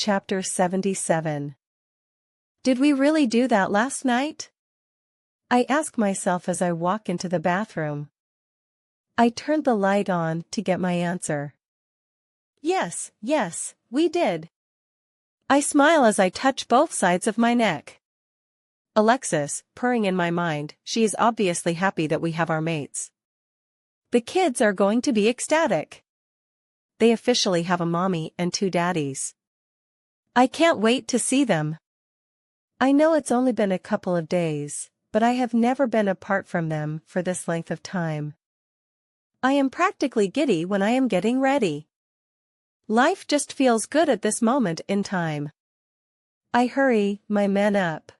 Chapter 77. Did we really do that last night? I ask myself as I walk into the bathroom. I turned the light on to get my answer. Yes, we did. I smile as I touch both sides of my neck. Alexis, purring in my mind, she is obviously happy that we have our mates. The kids are going to be ecstatic. They officially have a mommy and two daddies. I can't wait to see them. I know it's only been a couple of days, but I have never been apart from them for this length of time. I am practically giddy when I am getting ready. Life just feels good at this moment in time. I hurry my men up,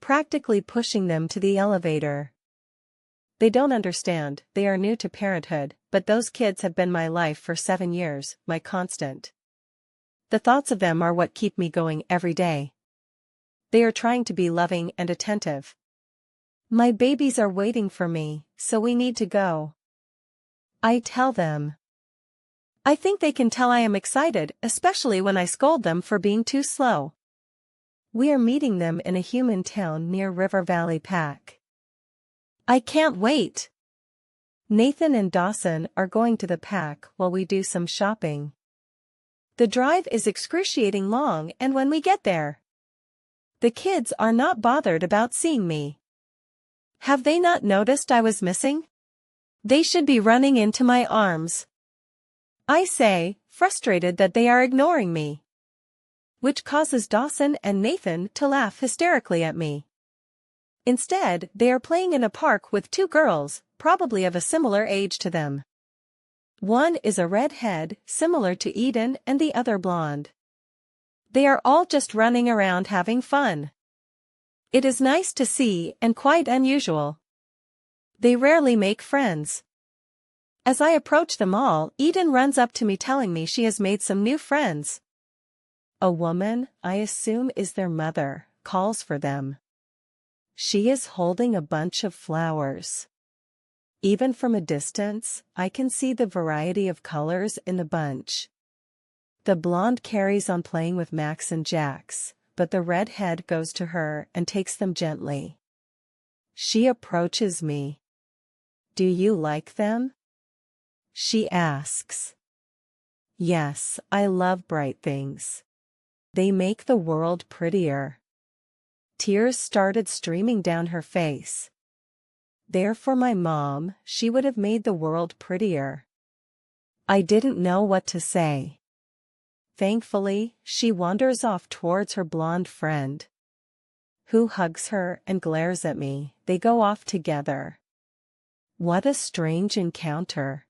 practically pushing them to the elevator. They don't understand, they are new to parenthood, but those kids have been my life for 7 years, my constant. The thoughts of them are what keep me going every day. They are trying to be loving and attentive. My babies are waiting for me, so we need to go. I tell them. I think they can tell I am excited, especially when I scold them for being too slow. We are meeting them in a human town near River Valley Pack. I can't wait. Nathan and Dawson are going to the pack while we do some shopping. The drive is excruciating long, and when we get there, the kids are not bothered about seeing me. Have they not noticed I was missing? They should be running into my arms. I say, frustrated that they are ignoring me, which causes Dawson and Nathan to laugh hysterically at me. Instead, they are playing in a park with two girls, probably of a similar age to them. One is a redhead, similar to Eden, and the other blonde. They are all just running around having fun. It is nice to see and quite unusual. They rarely make friends. As I approach them all, Eden runs up to me telling me she has made some new friends. A woman, I assume is their mother, calls for them. She is holding a bunch of flowers. Even from a distance, I can see the variety of colors in the bunch. The blonde carries on playing with Max and Jax, but the redhead goes to her and takes them gently. She approaches me. Do you like them? She asks. Yes, I love bright things. They make the world prettier. Tears started streaming down her face. They're for my mom, she would have made the world prettier. I didn't know what to say. Thankfully, she wanders off towards her blonde friend, who hugs her and glares at me. They go off together. What a strange encounter.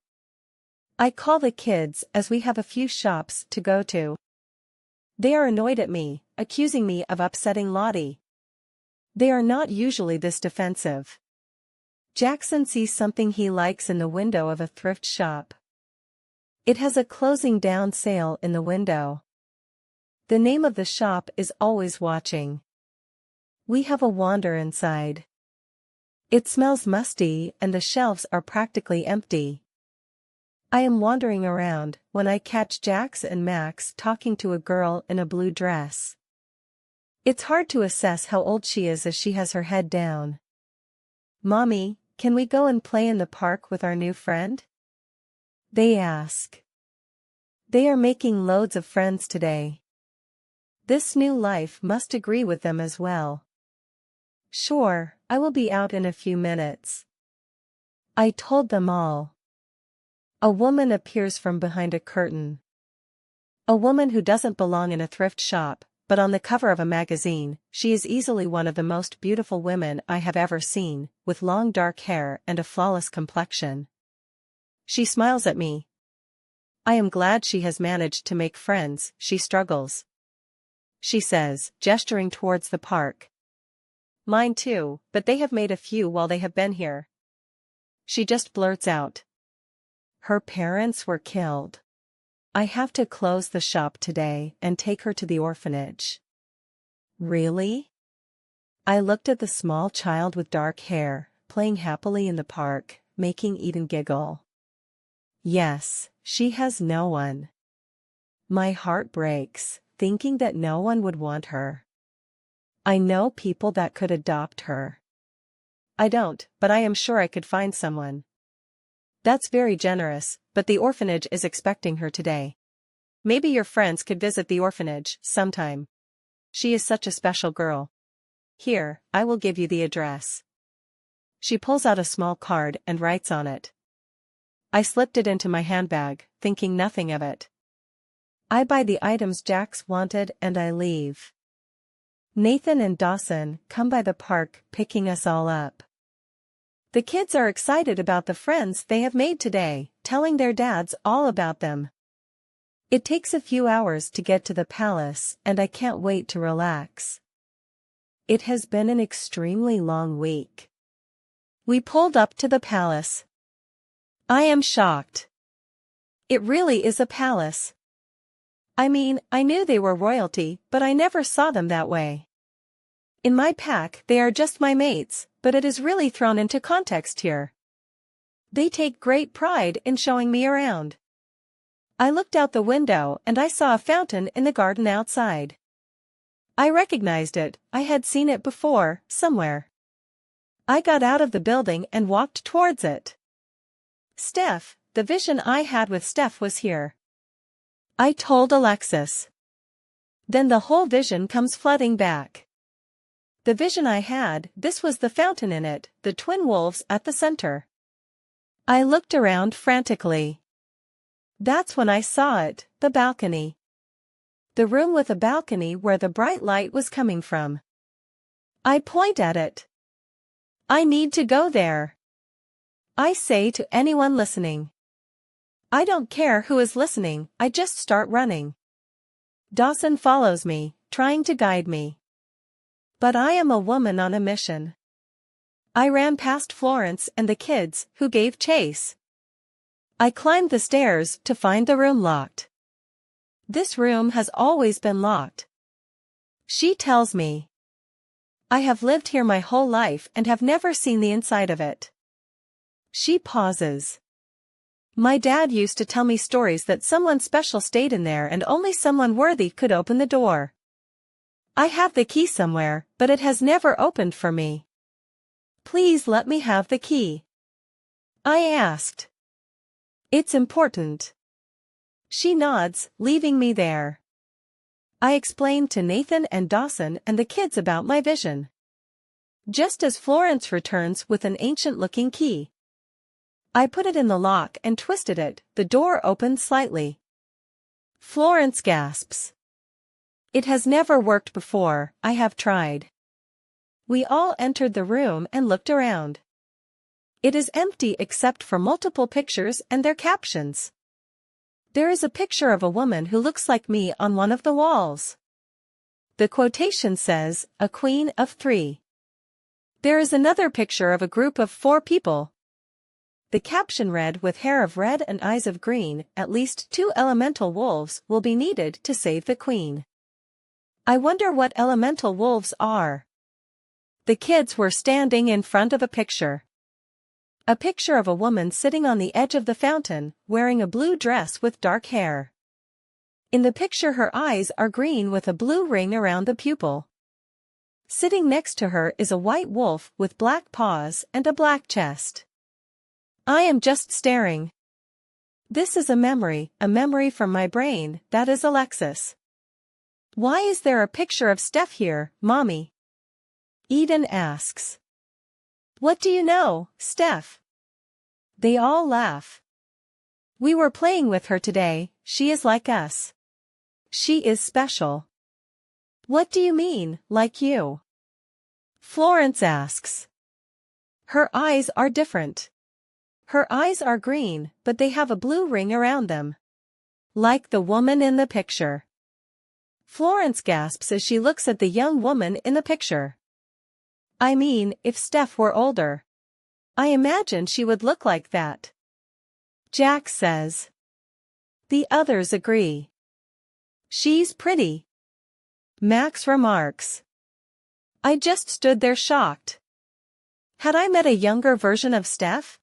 I call the kids as we have a few shops to go to. They are annoyed at me, accusing me of upsetting Lottie. They are not usually this defensive. Jackson sees something he likes in the window of a thrift shop. It has a closing down sale in the window. The name of the shop is Always Watching. We have a wander inside. It smells musty and the shelves are practically empty. I am wandering around when I catch Jax and Max talking to a girl in a blue dress. It's hard to assess how old she is as she has her head down. Mommy, can we go and play in the park with our new friend? They ask. They are making loads of friends today. This new life must agree with them as well. Sure, I will be out in a few minutes. I told them all. A woman appears from behind a curtain. A woman who doesn't belong in a thrift shop, but on the cover of a magazine. She is easily one of the most beautiful women I have ever seen, with long dark hair and a flawless complexion. She smiles at me. I am glad she has managed to make friends, she struggles. She says, gesturing towards the park. Mine too, but they have made a few while they have been here. She just blurts out. Her parents were killed. I have to close the shop today and take her to the orphanage. Really? I looked at the small child with dark hair, playing happily in the park, making Eden giggle. Yes, she has no one. My heart breaks, thinking that no one would want her. I know people that could adopt her. I don't, but I am sure I could find someone. That's very generous, but the orphanage is expecting her today. Maybe your friends could visit the orphanage sometime. She is such a special girl. Here, I will give you the address. She pulls out a small card and writes on it. I slipped it into my handbag, thinking nothing of it. I buy the items Jax wanted and I leave. Nathan and Dawson come by the park, picking us all up. The kids are excited about the friends they have made today, telling their dads all about them. It takes a few hours to get to the palace, and I can't wait to relax. It has been an extremely long week. We pulled up to the palace. I am shocked. It really is a palace. I mean, I knew they were royalty, but I never saw them that way. In my pack, they are just my mates, but it is really thrown into context here. They take great pride in showing me around. I looked out the window and I saw a fountain in the garden outside. I recognized it, I had seen it before, somewhere. I got out of the building and walked towards it. Steph, the vision I had with Steph was here. I told Alexis. Then the whole vision comes flooding back. The vision I had, this was the fountain in it, the twin wolves at the center. I looked around frantically. That's when I saw it, the balcony. The room with a balcony where the bright light was coming from. I point at it. I need to go there. I say to anyone listening. I don't care who is listening, I just start running. Dawson follows me, trying to guide me. But I am a woman on a mission. I ran past Florence and the kids, who gave chase. I climbed the stairs to find the room locked. This room has always been locked. She tells me. I have lived here my whole life and have never seen the inside of it. She pauses. My dad used to tell me stories that someone special stayed in there and only someone worthy could open the door. I have the key somewhere, but it has never opened for me. Please let me have the key. I asked. It's important. She nods, leaving me there. I explained to Nathan and Dawson and the kids about my vision. Just as Florence returns with an ancient-looking key. I put it in the lock and twisted it, the door opened slightly. Florence gasps. It has never worked before, I have tried. We all entered the room and looked around. It is empty except for multiple pictures and their captions. There is a picture of a woman who looks like me on one of the walls. The quotation says, "A queen of 3." There is another picture of a group of 4 people. The caption read, "With hair of red and eyes of green, at least 2 elemental wolves will be needed to save the queen." I wonder what elemental wolves are. The kids were standing in front of a picture. A picture of a woman sitting on the edge of the fountain, wearing a blue dress with dark hair. In the picture her eyes are green with a blue ring around the pupil. Sitting next to her is a white wolf with black paws and a black chest. I am just staring. This is a memory from my brain, that is Alexis. Why is there a picture of Steph here, Mommy? Eden asks. What do you know, Steph? They all laugh. We were playing with her today, she is like us. She is special. What do you mean, like you? Florence asks. Her eyes are different. Her eyes are green, but they have a blue ring around them. Like the woman in the picture. Florence gasps as she looks at the young woman in the picture. I mean, if Steph were older. I imagine she would look like that. Jack says. The others agree. She's pretty. Max remarks. I just stood there shocked. Had I met a younger version of Steph?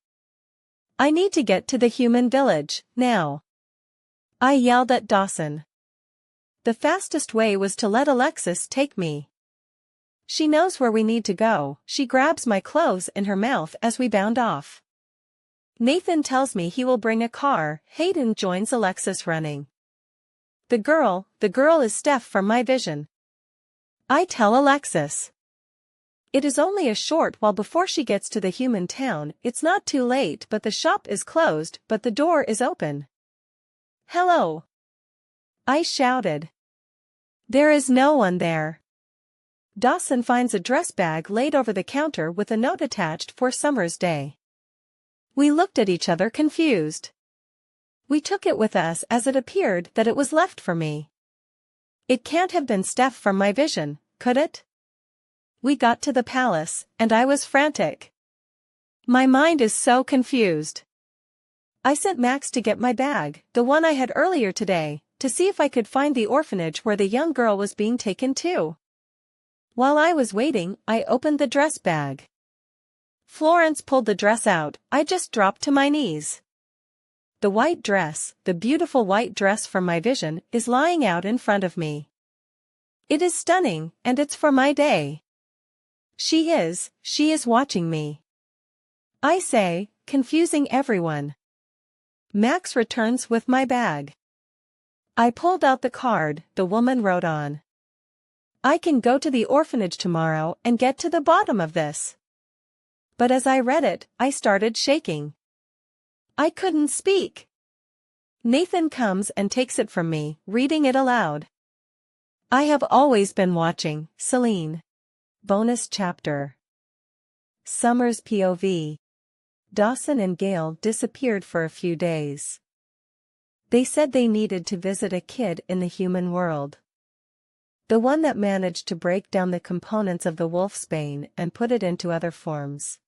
I need to get to the human village, now. I yelled at Dawson. The fastest way was to let Alexis take me. She knows where we need to go. She grabs my clothes in her mouth as we bound off. Nathan tells me he will bring a car. Hayden joins Alexis running. The girl is Steph from my vision. I tell Alexis. It is only a short while before she gets to the human town. It's not too late, but the shop is closed, but the door is open. Hello, I shouted. There is no one there. Dawson finds a dress bag laid over the counter with a note attached for Summer's Day. We looked at each other confused. We took it with us as it appeared that it was left for me. It can't have been Steph from my vision, could it? We got to the palace, and I was frantic. My mind is so confused. I sent Max to get my bag, the one I had earlier today, to see if I could find the orphanage where the young girl was being taken to. While I was waiting, I opened the dress bag. Florence pulled the dress out. I just dropped to my knees. The white dress, the beautiful white dress from my vision, is lying out in front of me. It is stunning, and it's for my day. She is watching me. I say, confusing everyone. Max returns with my bag. I pulled out the card the woman wrote on. I can go to the orphanage tomorrow and get to the bottom of this. But as I read it, I started shaking. I couldn't speak. Nathan comes and takes it from me, reading it aloud. I have always been watching, Celine. Bonus chapter. Summer's POV. Dawson and Gail disappeared for a few days. They said they needed to visit a kid in the human world. The one that managed to break down the components of the wolf's bane and put it into other forms.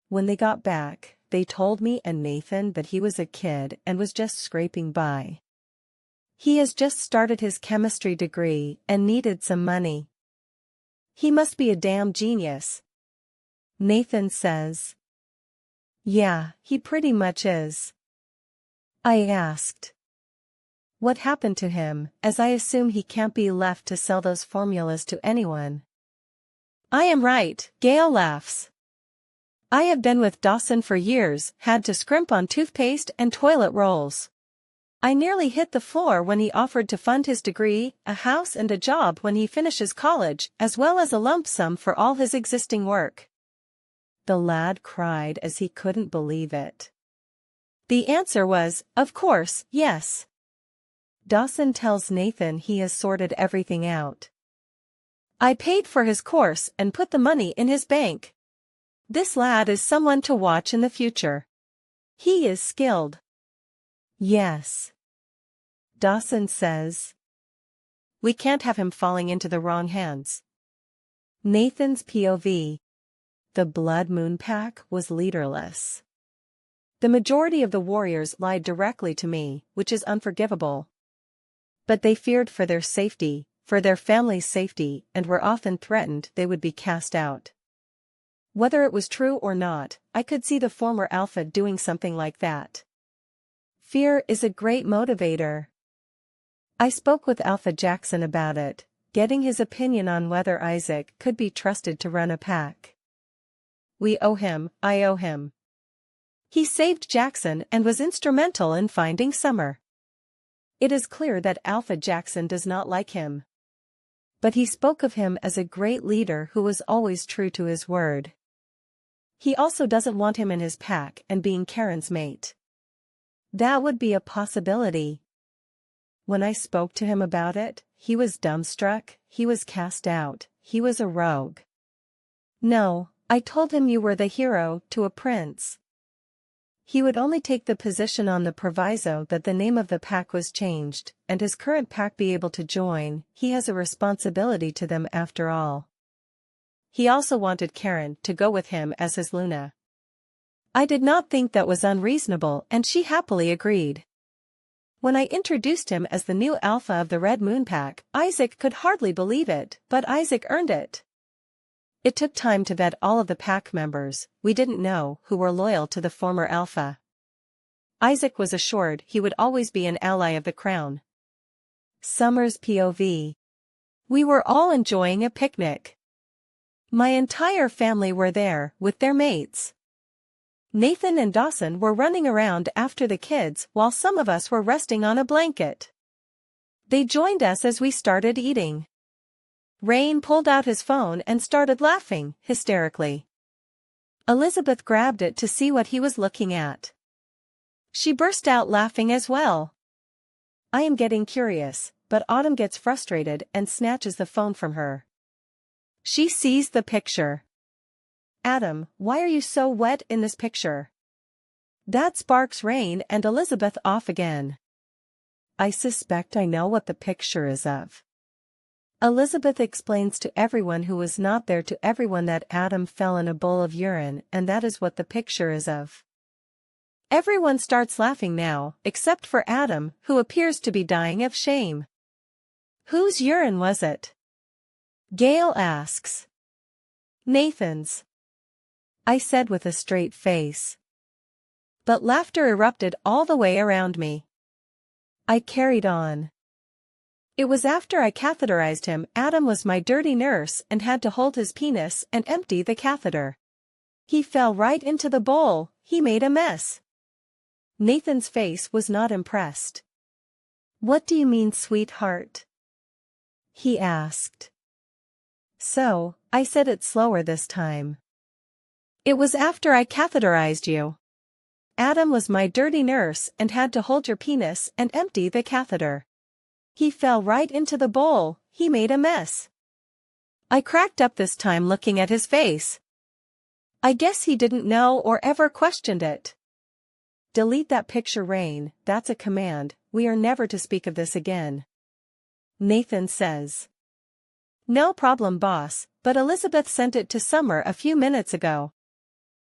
When they got back, they told me and Nathan that he was a kid and was just scraping by. He has just started his chemistry degree and needed some money. He must be a damn genius. Nathan says. Yeah, he pretty much is. I asked. What happened to him, as I assume he can't be left to sell those formulas to anyone. I am right, Gail laughs. I have been with Dawson for years, had to scrimp on toothpaste and toilet rolls. I nearly hit the floor when he offered to fund his degree, a house and a job when he finishes college, as well as a lump sum for all his existing work. The lad cried as he couldn't believe it. The answer was, of course, yes. Dawson tells Nathan he has sorted everything out. I paid for his course and put the money in his bank. This lad is someone to watch in the future. He is skilled. Yes. Dawson says. We can't have him falling into the wrong hands. Nathan's POV. The Blood Moon Pack was leaderless. The majority of the warriors lied directly to me, which is unforgivable. But they feared for their safety, for their family's safety, and were often threatened they would be cast out. Whether it was true or not, I could see the former Alpha doing something like that. Fear is a great motivator. I spoke with Alpha Jackson about it, getting his opinion on whether Isaac could be trusted to run a pack. I owe him. He saved Jackson and was instrumental in finding Summer. It is clear that Alpha Jackson does not like him. But he spoke of him as a great leader who was always true to his word. He also doesn't want him in his pack and being Karen's mate. That would be a possibility. When I spoke to him about it, he was dumbstruck, he was cast out, he was a rogue. No, I told him you were the hero to a prince. He would only take the position on the proviso that the name of the pack was changed, and his current pack be able to join. He has a responsibility to them after all. He also wanted Karen to go with him as his Luna. I did not think that was unreasonable, and she happily agreed. When I introduced him as the new Alpha of the Red Moon Pack, Isaac could hardly believe it, but Isaac earned it. It took time to vet all of the pack members we didn't know who were loyal to the former Alpha. Isaac was assured he would always be an ally of the Crown. Summer's POV. We were all enjoying a picnic. My entire family were there, with their mates. Nathan and Dawson were running around after the kids while some of us were resting on a blanket. They joined us as we started eating. Rain pulled out his phone and started laughing, hysterically. Elizabeth grabbed it to see what he was looking at. She burst out laughing as well. I am getting curious, but Autumn gets frustrated and snatches the phone from her. She sees the picture. Adam, why are you so wet in this picture? That sparks Rain and Elizabeth off again. I suspect I know what the picture is of. Elizabeth explains to everyone who was not there to everyone that Adam fell in a bowl of urine, and that is what the picture is of. Everyone starts laughing now, except for Adam, who appears to be dying of shame. Whose urine was it? Gail asks. Nathan's. I said with a straight face. But laughter erupted all the way around me. I carried on. It was after I catheterized him. Adam was my dirty nurse and had to hold his penis and empty the catheter. He fell right into the bowl. He made a mess. Nathan's face was not impressed. What do you mean, sweetheart? He asked. So, I said it slower this time. It was after I catheterized you. Adam was my dirty nurse and had to hold your penis and empty the catheter. He fell right into the bowl. He made a mess. I cracked up this time looking at his face. I guess he didn't know or ever questioned it. Delete that picture, Rain, that's a command. We are never to speak of this again. Nathan says. No problem, boss, but Elizabeth sent it to Summer a few minutes ago.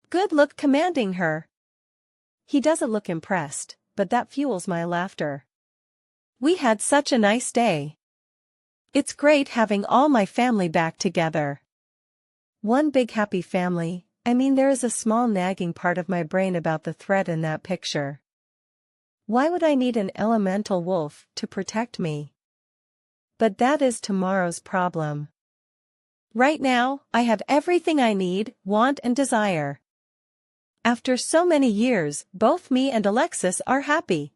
Good look commanding her. He doesn't look impressed, but that fuels my laughter. We had such a nice day. It's great having all my family back together. One big happy family. I mean, there is a small nagging part of my brain about the threat in that picture. Why would I need an elemental wolf to protect me? But that is tomorrow's problem. Right now, I have everything I need, want and desire. After so many years, both me and Alexis are happy.